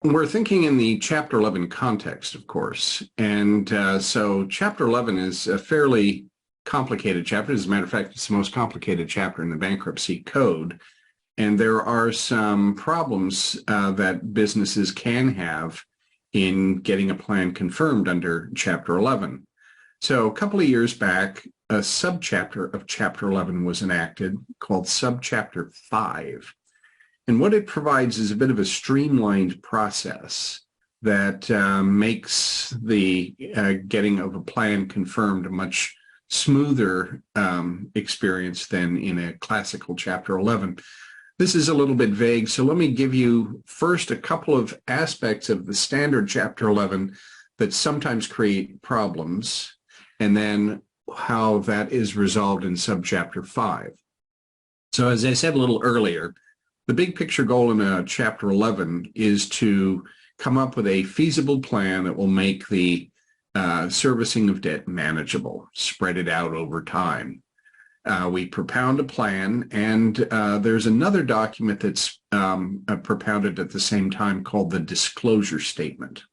We're thinking in the Chapter 11 context, of course. And so Chapter 11 is a fairly complicated chapter. As a matter of fact, it's the most complicated chapter in the bankruptcy code. And there are some problems that businesses can have in getting a plan confirmed under Chapter 11. So a couple of years back, a subchapter of Chapter 11 was enacted called Subchapter 5. And what it provides is a bit of a streamlined process that makes the getting of a plan confirmed a much smoother experience than in a classical Chapter 11. This is a little bit vague, so let me give you first a couple of aspects of the standard Chapter 11 that sometimes create problems, and then how that is resolved in Subchapter 5. So as I said a little earlier, the big picture goal in Chapter 11 is to come up with a feasible plan that will make the servicing of debt manageable, spread it out over time. We propound a plan, and there's another document that's propounded at the same time called the disclosure statement.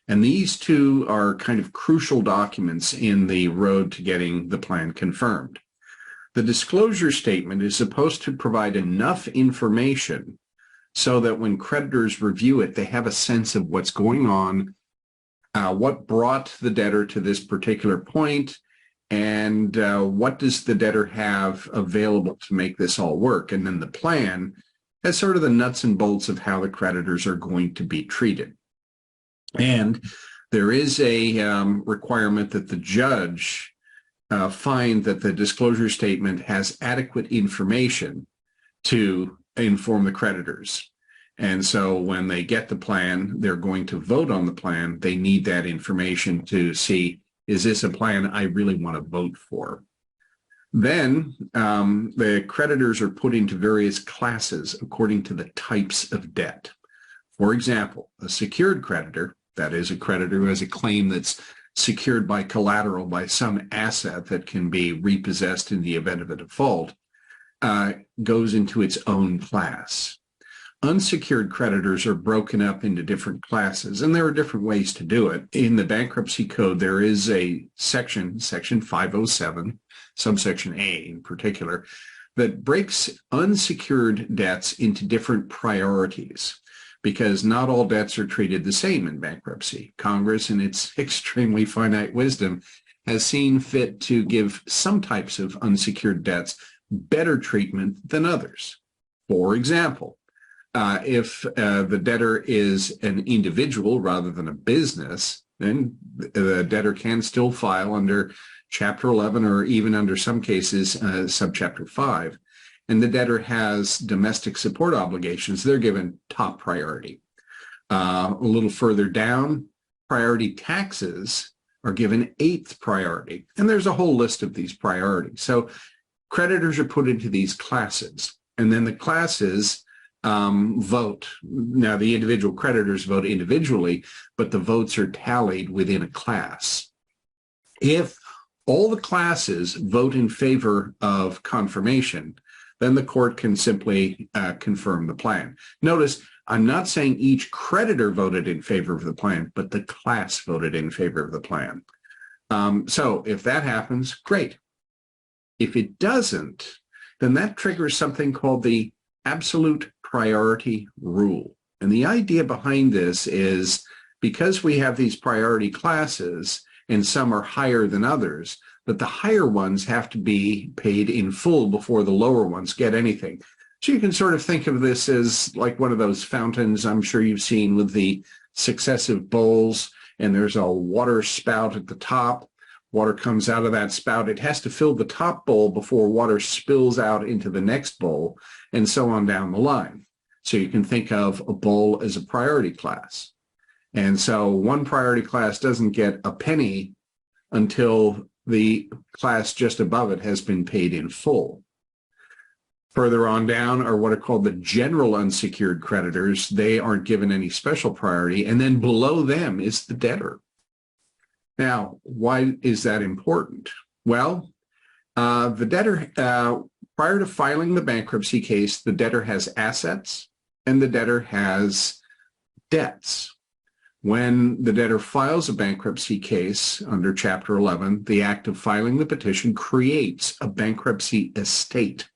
And these two are kind of crucial documents in the road to getting the plan confirmed. The disclosure statement is supposed to provide enough information so that when creditors review it, they have a sense of what's going on, what brought the debtor to this particular point, and what does the debtor have available to make this all work. And then the plan has sort of the nuts and bolts of how the creditors are going to be treated. And there is a requirement that the judge find that the disclosure statement has adequate information to inform the creditors. And so when they get the plan, they're going to vote on the plan. They need that information to see, is this a plan I really want to vote for? Then the creditors are put into various classes according to the types of debt. For example, a secured creditor, that is a creditor who has a claim that's secured by collateral by some asset that can be repossessed in the event of a default, goes into its own class. Unsecured creditors are broken up into different classes, and there are different ways to do it. In the bankruptcy code, there is a section 507, subsection A in particular, that breaks unsecured debts into different priorities, because not all debts are treated the same in bankruptcy. Congress, in its extremely finite wisdom, has seen fit to give some types of unsecured debts better treatment than others. For example, if the debtor is an individual rather than a business, then the debtor can still file under Chapter 11 or even under some cases, Subchapter 5. And the debtor has domestic support obligations, they're given top priority. A little further down, priority taxes are given 8th priority. And there's a whole list of these priorities. So creditors are put into these classes, and then the classes vote. Now, the individual creditors vote individually, but the votes are tallied within a class. If all the classes vote in favor of confirmation, then the court can simply confirm the plan. Notice, I'm not saying each creditor voted in favor of the plan, but the class voted in favor of the plan. So if that happens, great. If it doesn't, then that triggers something called the absolute priority rule. And the idea behind this is, because we have these priority classes and some are higher than others, that the higher ones have to be paid in full before the lower ones get anything. So you can sort of think of this as like one of those fountains I'm sure you've seen with the successive bowls, and there's a water spout at the top. Water comes out of that spout. It has to fill the top bowl before water spills out into the next bowl, and so on down the line. So you can think of a bowl as a priority class. And so one priority class doesn't get a penny until the class just above it has been paid in full. Further on down are what are called the general unsecured creditors. They aren't given any special priority. And then below them is the debtor. Now, why is that important? Well, the debtor, prior to filing the bankruptcy case, the debtor has assets and the debtor has debts. When the debtor files a bankruptcy case under Chapter 11, the act of filing the petition creates a bankruptcy estate.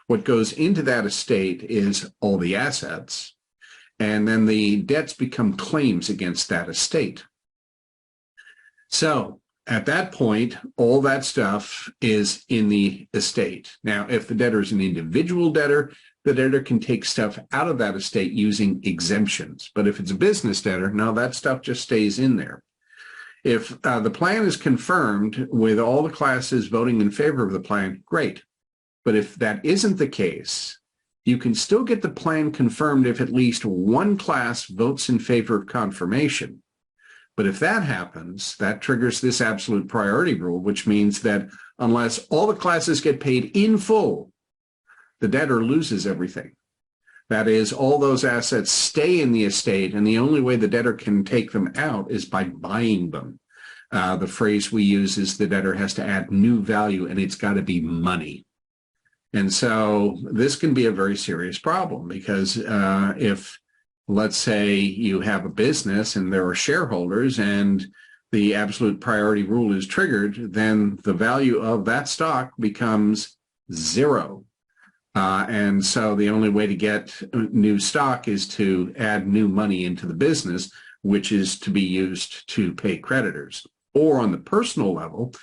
What goes into that estate is all the assets, and then the debts become claims against that estate. So at that point, all that stuff is in the estate. Now, if the debtor is an individual debtor, the debtor can take stuff out of that estate using exemptions. But if it's a business debtor, no, that stuff just stays in there. If the plan is confirmed with all the classes voting in favor of the plan, great. But if that isn't the case, you can still get the plan confirmed if at least one class votes in favor of confirmation. But if that happens, that triggers this absolute priority rule, which means that unless all the classes get paid in full, the debtor loses everything. That is, all those assets stay in the estate, and the only way the debtor can take them out is by buying them. The phrase we use is the debtor has to add new value, and it's got to be money. And so this can be a very serious problem because if, let's say, you have a business and there are shareholders and the absolute priority rule is triggered, then the value of that stock becomes zero. And so the only way to get new stock is to add new money into the business, which is to be used to pay creditors. Or on the personal level,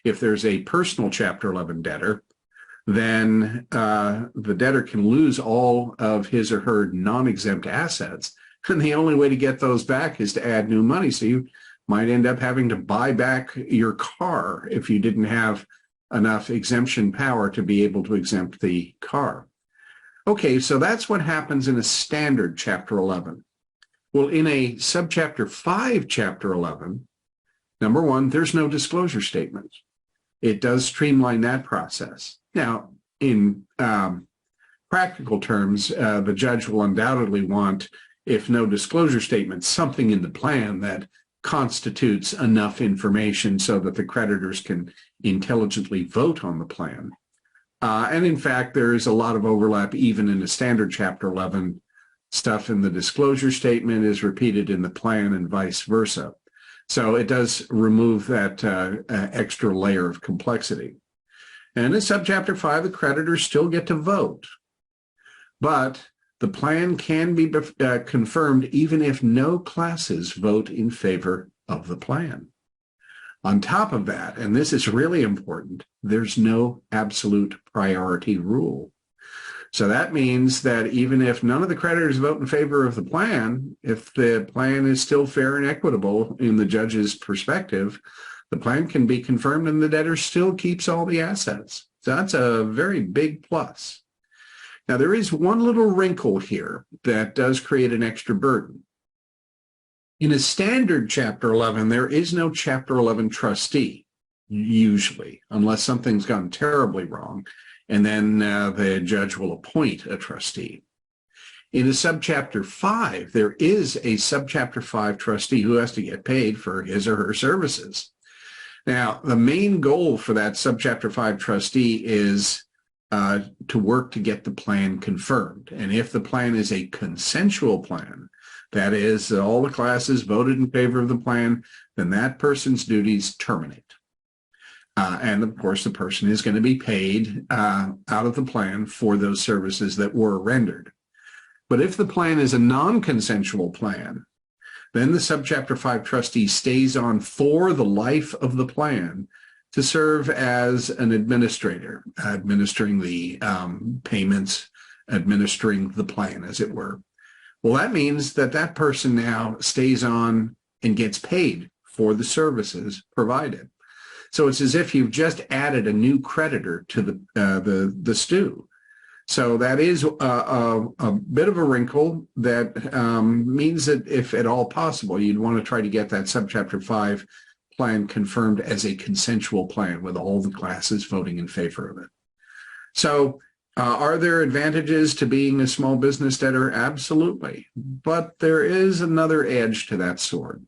if there's a personal Chapter 11 debtor, then the debtor can lose all of his or her non-exempt assets. And the only way to get those back is to add new money. So you might end up having to buy back your car if you didn't have enough exemption power to be able to exempt the car. Okay, so that's what happens in a standard Chapter 11. Well, in a subchapter 5 Chapter 11, number one, there's no disclosure statement. It does streamline that process. Now, in practical terms, the judge will undoubtedly want, if no disclosure statement, something in the plan that constitutes enough information so that the creditors can intelligently vote on the plan. And in fact, there is a lot of overlap even in a standard Chapter 11. Stuff in the disclosure statement is repeated in the plan and vice versa. So it does remove that extra layer of complexity. And in subchapter 5, the creditors still get to vote. But the plan can be confirmed even if no classes vote in favor of the plan. On top of that, and this is really important, there's no absolute priority rule. So that means that even if none of the creditors vote in favor of the plan, if the plan is still fair and equitable in the judge's perspective, the plan can be confirmed and the debtor still keeps all the assets. So that's a very big plus. Now, there is one little wrinkle here that does create an extra burden. In a standard Chapter 11, there is no Chapter 11 trustee, usually, unless something's gone terribly wrong, and then the judge will appoint a trustee. In a subchapter 5, there is a subchapter 5 trustee who has to get paid for his or her services. Now, the main goal for that subchapter 5 trustee is to work to get the plan confirmed. And if the plan is a consensual plan, that is, all the classes voted in favor of the plan, then that person's duties terminate. And of course, the person is going to be paid out of the plan for those services that were rendered. But if the plan is a non-consensual plan, then the subchapter 5 trustee stays on for the life of the plan to serve as an administrator, administering the payments, administering the plan, as it were. Well, that means that that person now stays on and gets paid for the services provided. So it's as if you've just added a new creditor to the stew. So that is a bit of a wrinkle that means that if at all possible, you'd want to try to get that subchapter 5 plan confirmed as a consensual plan with all the classes voting in favor of it. So are there advantages to being a small business debtor? Absolutely. But there is another edge to that sword.